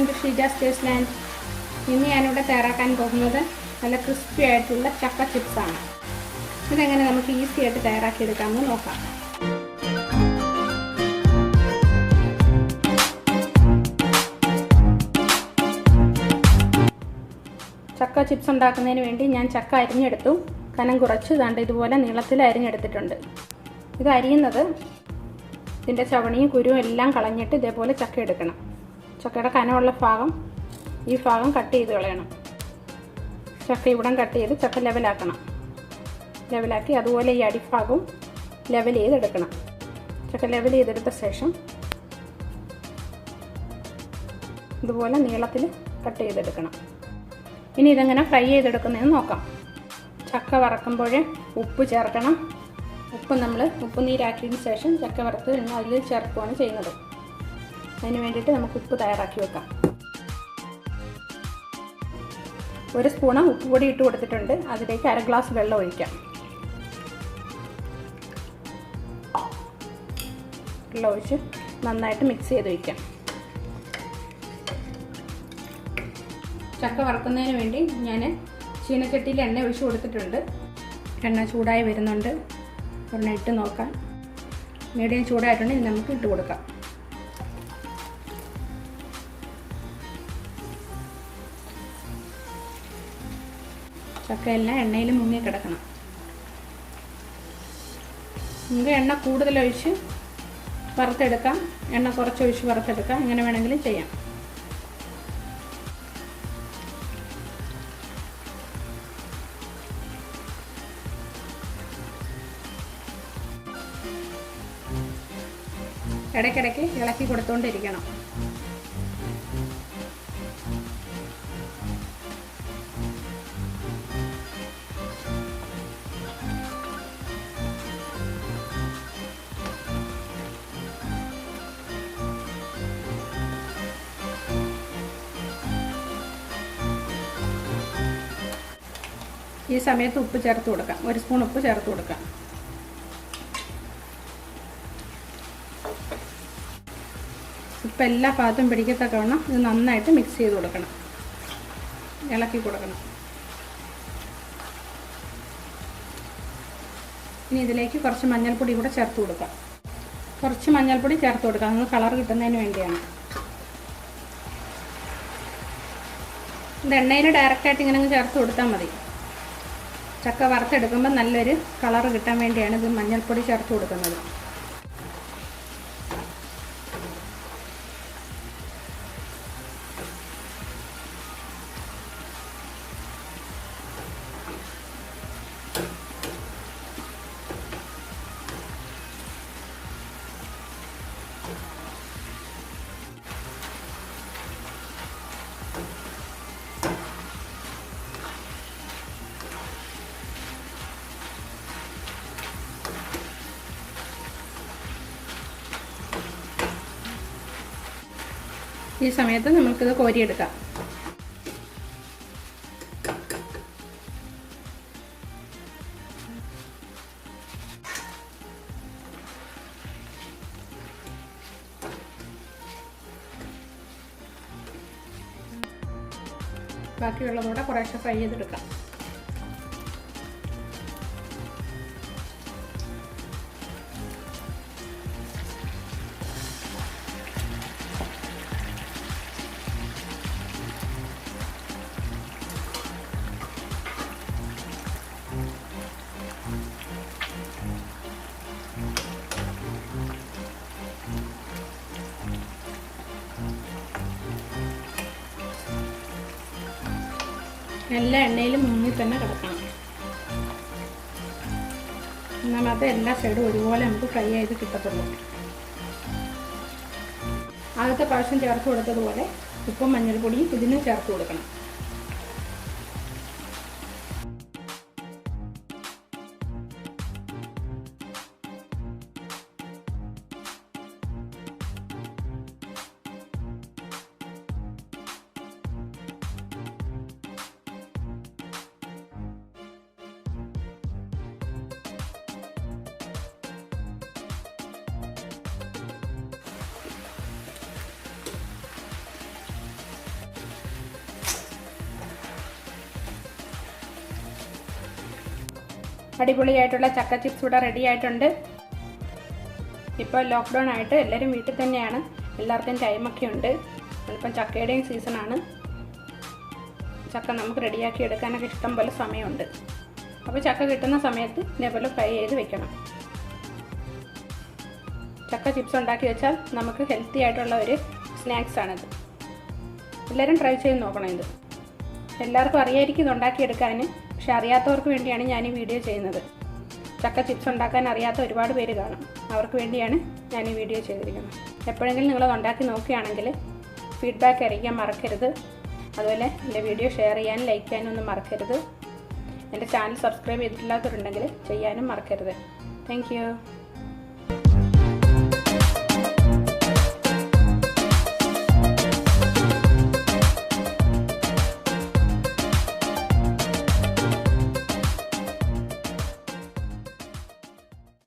Welcome to Sheeja's taste land. ഇന്ന് ഞാനിവിടെ തയ്യാറാക്കാൻ പോകുന്നത് നല്ല ക്രിസ്പി ആയിട്ടുള്ള ചക്ക ചിപ്സാണ്. ഇതെങ്ങനെ നമുക്ക് ഈസി ആയിട്ട് തയ്യാറാക്കിയെടുക്കാമെന്ന് നോക്കാം. ചക്ക ചിപ്സ് ഉണ്ടാക്കുന്നതിന് വേണ്ടി ഞാൻ ചക്ക അരിഞ്ഞെടുത്തു. കനം കുറച്ച് ദാണ്ട് ഇതുപോലെ നീളത്തിൽ അരിഞ്ഞെടുത്തിട്ടുണ്ട്. ഇത് അരിയുന്നത് ഇതിൻ്റെ ചവണിയും കുരുവും എല്ലാം കളഞ്ഞിട്ട് ഇതേപോലെ ചക്ക എടുക്കണം. ചക്കയുടെ കനമുള്ള ഭാഗം ഈ ഭാഗം കട്ട് ചെയ്ത് കളയണം. ചക്ക ഇവിടം കട്ട് ചെയ്ത് ചക്ക ലെവലാക്കി അതുപോലെ ഈ അടിഭാഗവും ലെവൽ ചെയ്തെടുക്കണം. ചക്ക ലെവൽ ചെയ്തെടുത്ത ശേഷം ഇതുപോലെ നീളത്തിൽ കട്ട് ചെയ്തെടുക്കണം. ഇനി ഇതെങ്ങനെ ഫ്രൈ ചെയ്തെടുക്കുന്നതെന്ന് നോക്കാം. ചക്ക വറക്കുമ്പോൾ ഉപ്പ് ചേർക്കണം. ഉപ്പ് നീരാക്കിയതിന് ശേഷം ചക്ക വറുത്ത് അതിൽ ചേർക്കുകയാണ് ചെയ്യുന്നത്. അതിന് വേണ്ടിയിട്ട് നമുക്ക് ഉപ്പ് തയ്യാറാക്കി വെക്കാം. 1 സ്പൂണ് ഉപ്പ് പൊടി ഇട്ട് കൊടുത്തിട്ടുണ്ട്. അതിലേക്ക് 1/2 ഗ്ലാസ് വെള്ളം ഒഴിക്കാം. വെള്ളം ഒഴിച്ച് നന്നായിട്ട് മിക്സ് ചെയ്ത് വയ്ക്കാം. ചക്ക വറുക്കുന്നതിന് വേണ്ടി ഞാൻ ചീനച്ചട്ടിയിൽ എണ്ണ ഒഴിച്ച് കൊടുത്തിട്ടുണ്ട്. എണ്ണ ചൂടായി വരുന്നുണ്ട്. ഒരെണ്ണം ഇട്ട് നോക്കാം. മീഡിയം ചൂടായിട്ടുണ്ടെങ്കിൽ നമുക്ക് ഇട്ട് കൊടുക്കാം. ചക്കയെല്ലാം എണ്ണയിൽ മുങ്ങി കിടക്കണം. നമുക്ക് എണ്ണ കൂടുതലൊഴിച്ച് വറുത്തെടുക്കാം, എണ്ണ കുറച്ചൊഴിച്ച് വറുത്തെടുക്കാം. എങ്ങനെ വേണമെങ്കിലും ചെയ്യാം. ഇടയ്ക്കിടയ്ക്ക് ഇളക്കി കൊടുത്തുകൊണ്ടിരിക്കണം. ഈ സമയത്ത് ഉപ്പ് ചേർത്ത് കൊടുക്കാം. 1 സ്പൂൺ ഉപ്പ് ചേർത്ത് കൊടുക്കാം. ഉപ്പ് എല്ലാ ഭാഗത്തും പിടിക്കത്തക്കവണ്ണം ഇത് നന്നായിട്ട് മിക്സ് ചെയ്ത് കൊടുക്കണം, ഇളക്കി കൊടുക്കണം. ഇനി ഇതിലേക്ക് കുറച്ച് മഞ്ഞൾപ്പൊടി കൂടെ ചേർത്ത് കൊടുക്കാം. കുറച്ച് മഞ്ഞൾപ്പൊടി ചേർത്ത് കൊടുക്കാം, നമുക്ക് കളർ കിട്ടുന്നതിന് വേണ്ടിയാണ്. ഇത് എണ്ണയിൽ ഡയറക്റ്റായിട്ട് ഇങ്ങനെ ചേർത്ത് കൊടുത്താൽ മതി. ചക്ക വറുത്തെടുക്കുമ്പോൾ നല്ലൊരു കളർ കിട്ടാൻ വേണ്ടിയാണ് ഇത് മഞ്ഞൾപ്പൊടി ചേർത്ത് കൊടുക്കുന്നത്. ഈ സമയത്ത് നമുക്കിത് കോരിയെടുക്കാം. ബാക്കിയുള്ളതോടെ കുറേശ്ശെ ഫ്രൈ ചെയ്തെടുക്കാം. എല്ലാ എണ്ണയിലും മുങ്ങി തന്നെ കിടക്കണം. എന്നാൽ അത് എല്ലാ സൈഡും ഒരുപോലെ നമുക്ക് ഫ്രൈ ചെയ്ത് കിട്ടത്തുള്ളൂ. ആദ്യത്തെ പ്രാവശ്യം ചേർത്ത് കൊടുത്തതുപോലെ ഉപ്പും മഞ്ഞൾപ്പൊടിയും ഇതിനും ചേർത്ത് കൊടുക്കണം. അടിപൊളിയായിട്ടുള്ള ചക്ക ചിപ്സ് ഇവിടെ റെഡി ആയിട്ടുണ്ട്. ഇപ്പോൾ ലോക്ക്ഡൗൺ ആയിട്ട് എല്ലാവരും വീട്ടിൽ തന്നെയാണ്, എല്ലാവർക്കും ടൈമൊക്കെ ഉണ്ട്. ഇപ്പം ചക്കയുടെയും സീസണാണ്. ചക്ക നമുക്ക് റെഡിയാക്കി എടുക്കാനൊക്കെ ഇഷ്ടം പോലെ സമയമുണ്ട്. അപ്പോൾ ചക്ക കിട്ടുന്ന സമയത്ത് ഇതേപോലെ ഫ്രൈ ചെയ്ത് വെക്കണം. ചക്ക ചിപ്സ് ഉണ്ടാക്കി വെച്ചാൽ നമുക്ക് ഹെൽത്തി ആയിട്ടുള്ള ഒരു സ്നാക്സാണിത്. എല്ലാവരും ട്രൈ ചെയ്ത് നോക്കണം. ഇത് എല്ലാവർക്കും അറിയായിരിക്കും ഇത് ഉണ്ടാക്കിയെടുക്കാൻ, പക്ഷെ അറിയാത്തവർക്ക് വേണ്ടിയാണ് ഞാൻ ഈ വീഡിയോ ചെയ്യുന്നത്. ചക്ക ചിപ്സ് ഉണ്ടാക്കാൻ അറിയാത്ത ഒരുപാട് പേര് കാണും, അവർക്ക് വേണ്ടിയാണ് ഞാൻ ഈ വീഡിയോ ചെയ്തിരിക്കുന്നത്. എപ്പോഴെങ്കിലും നിങ്ങളത് ഉണ്ടാക്കി നോക്കുകയാണെങ്കിൽ ഫീഡ്ബാക്ക് അറിയിക്കാൻ മറക്കരുത്. അതുപോലെ എൻ്റെ വീഡിയോ ഷെയർ ചെയ്യാനും ലൈക്ക് ചെയ്യാനും ഒന്നും മറക്കരുത്. എൻ്റെ ചാനൽ സബ്സ്ക്രൈബ് ചെയ്തിട്ടില്ലാത്തവരുണ്ടെങ്കിൽ ചെയ്യാനും മറക്കരുത്. Thank you.